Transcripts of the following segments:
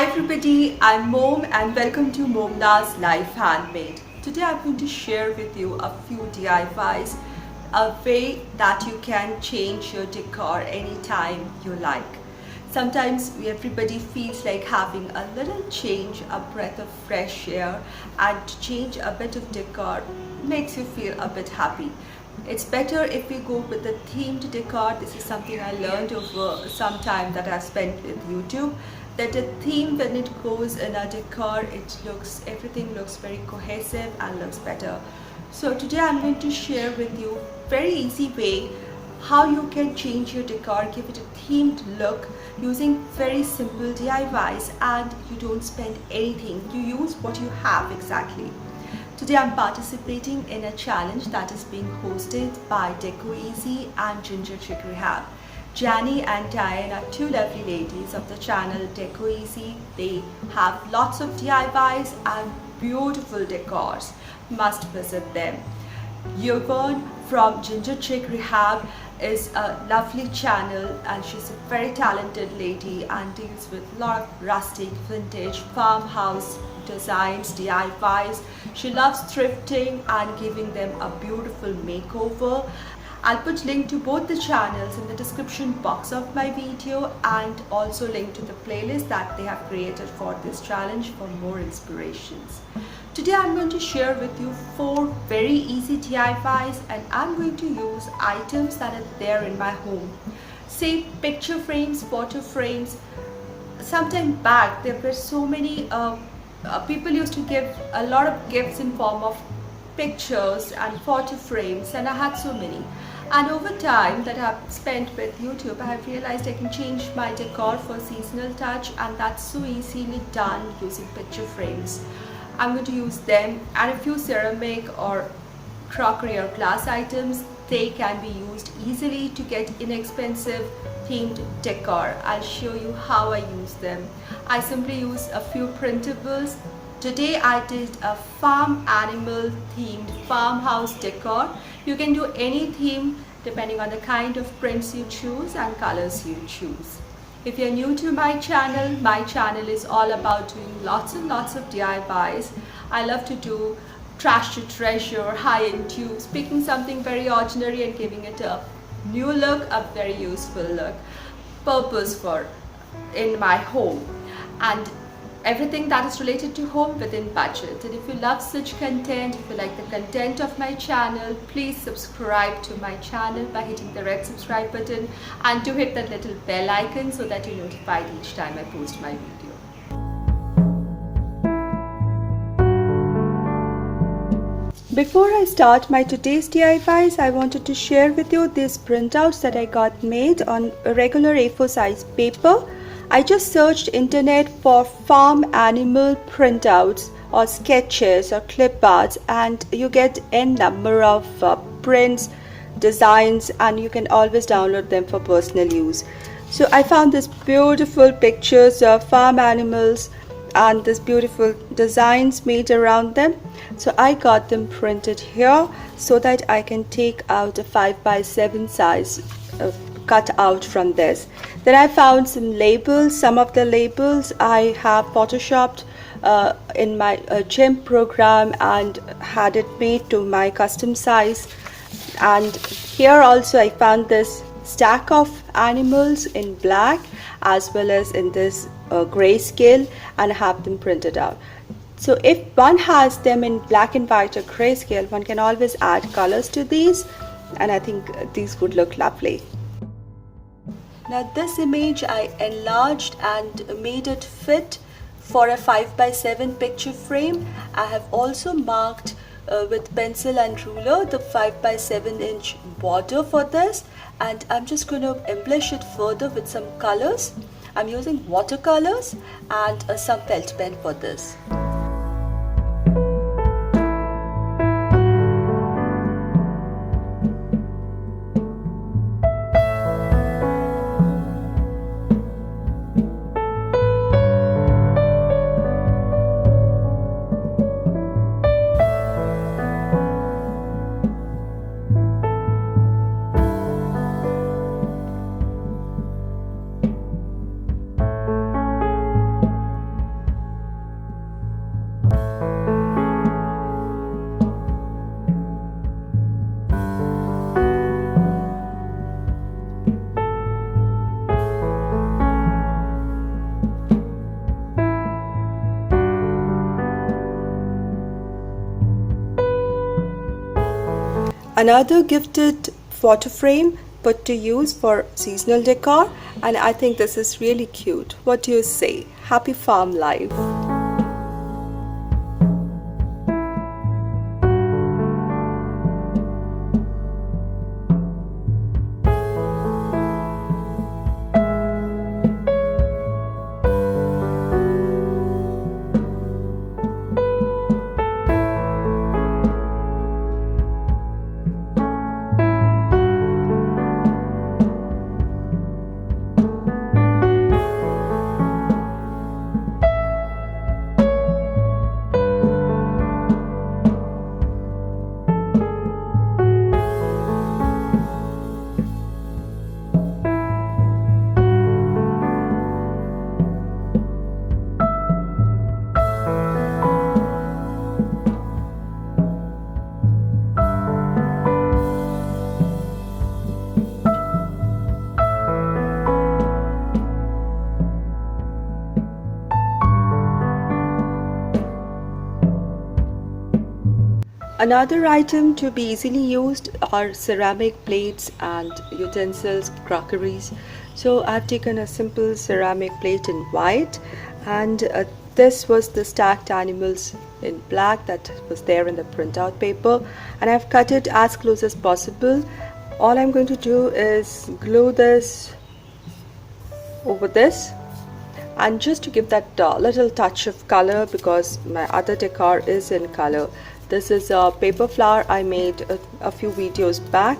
Hi everybody, I'm Mom and welcome to MomDas Life Handmade. Today I'm going to share with you a few DIYs, a way that you can change your decor anytime you like. Sometimes everybody feels like having a little change, a breath of fresh air, and to change a bit of decor makes you feel a bit happy. It's better if we go with the themed decor. This is something I learned over some time that I've spent with YouTube. That a theme, when it goes in a decor, everything looks very cohesive and looks better. So today I'm going to share with you very easy way how you can change your decor, give it a themed look using very simple DIYs, and you don't spend anything. You use what you have exactly. Today I'm participating in a challenge that is being hosted by Deco Easy and GingerChickRehab. Jani and Diane are two lovely ladies of the channel Deco Easy. They have lots of DIYs and beautiful decors. Must visit them. Yvonne from GingerChickRehab is a lovely channel, and she's a very talented lady and deals with a lot of rustic, vintage, farmhouse designs, DIYs. She loves thrifting and giving them a beautiful makeover. I'll put link to both the channels in the description box of my video, and also link to the playlist that they have created for this challenge for more inspirations. Today I'm going to share with you 4 very easy DIYs, and I'm going to use items that are there in my home. Say picture frames, photo frames. Sometime back there were so many people used to give a lot of gifts in form of pictures and photo frames, and I had so many. And over time that I've spent with YouTube, I have realized I can change my decor for seasonal touch, and that's so easily done using picture frames. I'm going to use them, and a few ceramic or crockery or glass items. They can be used easily to get inexpensive themed decor. I'll show you how I use them. I simply use a few printables. Today I did a farm animal themed farmhouse decor. You can do any theme depending on the kind of prints you choose and colors you choose. If you're new to my channel is all about doing lots and lots of DIYs. I love to do trash to treasure, high-end tubes, picking something very ordinary and giving it a new look, a very useful look, purpose for in my home, and everything that is related to home within budget. And if you love such content, if you like the content of my channel, please subscribe to my channel by hitting the red subscribe button, and do hit that little bell icon so that you're notified each time I post my video. Before I start my today's DIYs, I wanted to share with you these printouts that I got made on a regular A4 size paper. I just searched internet for farm animal printouts or sketches or clip arts, and you get n number of prints, designs, and you can always download them for personal use. So I found these beautiful pictures of farm animals and these beautiful designs made around them. So I got them printed here so that I can take out a 5x7 size cut out from this. Then I found some labels. Some of the labels I have photoshopped in my gym program and had it made to my custom size. And here also I found this stack of animals in black as well as in this grayscale, and have them printed out. So if one has them in black and white or grayscale, one can always add colors to these, and I think these would look lovely. Now this image I enlarged and made it fit for a 5x7 picture frame. I have also marked with pencil and ruler the 5x7 inch border for this, and I'm just going to embellish it further with some colors. I'm using watercolors and some felt pen for this. Another gifted photo frame put to use for seasonal decor, and I think this is really cute. What do you say? Happy farm life! Another item to be easily used are ceramic plates and utensils, crockeries. So I've taken a simple ceramic plate in white, and this was the stacked animals in black that was there in the printout paper, and I've cut it as close as possible. All I'm going to do is glue this over this, and just to give that little touch of color, because my other decor is in color. This is a paper flower I made a few videos back.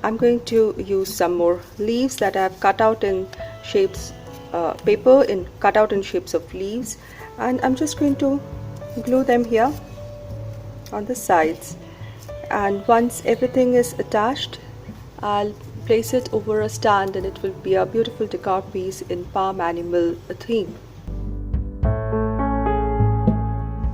I'm going to use some more leaves that I've cut out in shapes, cut out in shapes of leaves, and I'm just going to glue them here on the sides. And once everything is attached, I'll place it over a stand, and it will be a beautiful decor piece in farm animal theme.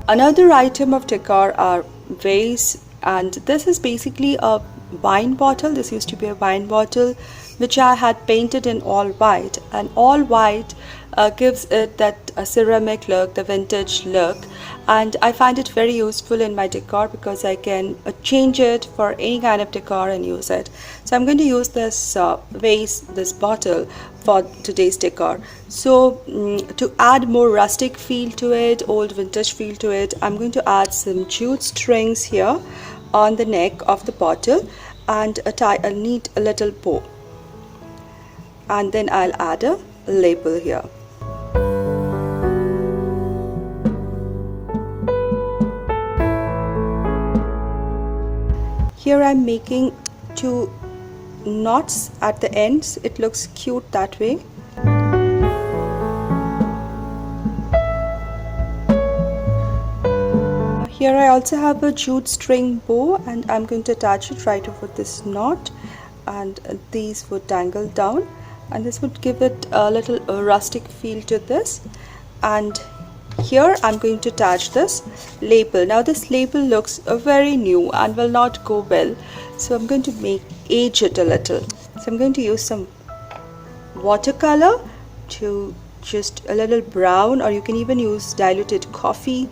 Another item of decor are vase, and this is basically a wine bottle. This used to be a wine bottle which I had painted in all white, and all white gives it that ceramic look, the vintage look, and I find it very useful in my decor because I can change it for any kind of decor and use it. So I'm going to use this vase, this bottle, for today's decor. So to add more rustic feel to it, old vintage feel to it, I'm going to add some jute strings here on the neck of the bottle, and I'll need a little bow, and then I'll add a label here. Here I'm making 2 knots at the ends. It looks cute that way. Here I also have a jute string bow, and I'm going to attach it right over this knot, and these would dangle down, and this would give it a little rustic feel to this. And here I'm going to attach this label. Now this label looks very new and will not go well, so I'm going to age it a little. So I'm going to use some watercolor to just a little brown, or you can even use diluted coffee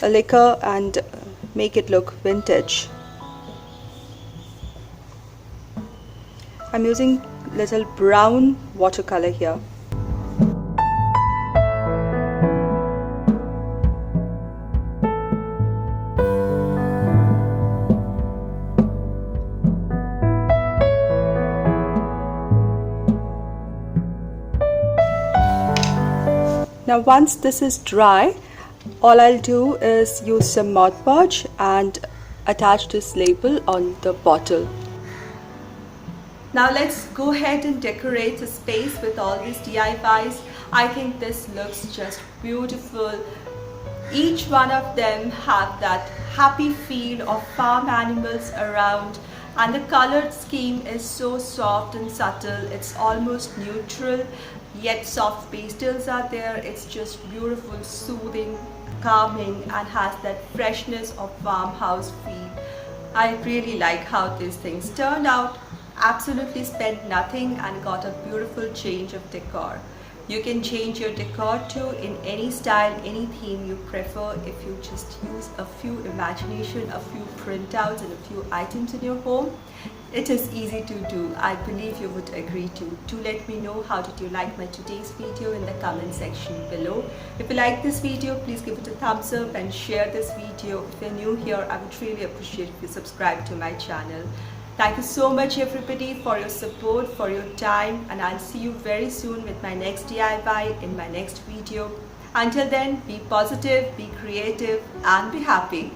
liquor and make it look vintage. I'm using little brown watercolor here. Now once this is dry, all I'll do is use some Mod Podge and attach this label on the bottle. Now let's go ahead and decorate the space with all these DIYs. I think this looks just beautiful. Each one of them have that happy feel of farm animals around, and the colored scheme is so soft and subtle. It's almost neutral, yet soft pastels are there. It's just beautiful, soothing, calming, and has that freshness of farmhouse feel. I really like how these things turned out. Absolutely spent nothing and got a beautiful change of decor. You can change your decor to in any style, any theme you prefer if you just use a few imagination, a few printouts and a few items in your home. It is easy to do. I believe you would agree too. Do let me know how did you like my today's video in the comment section below. If you like this video, please give it a thumbs up and share this video. If you're new here, I would really appreciate if you subscribe to my channel. Thank you so much everybody for your support, for your time, and I'll see you very soon with my next DIY in my next video. Until then, be positive, be creative and be happy.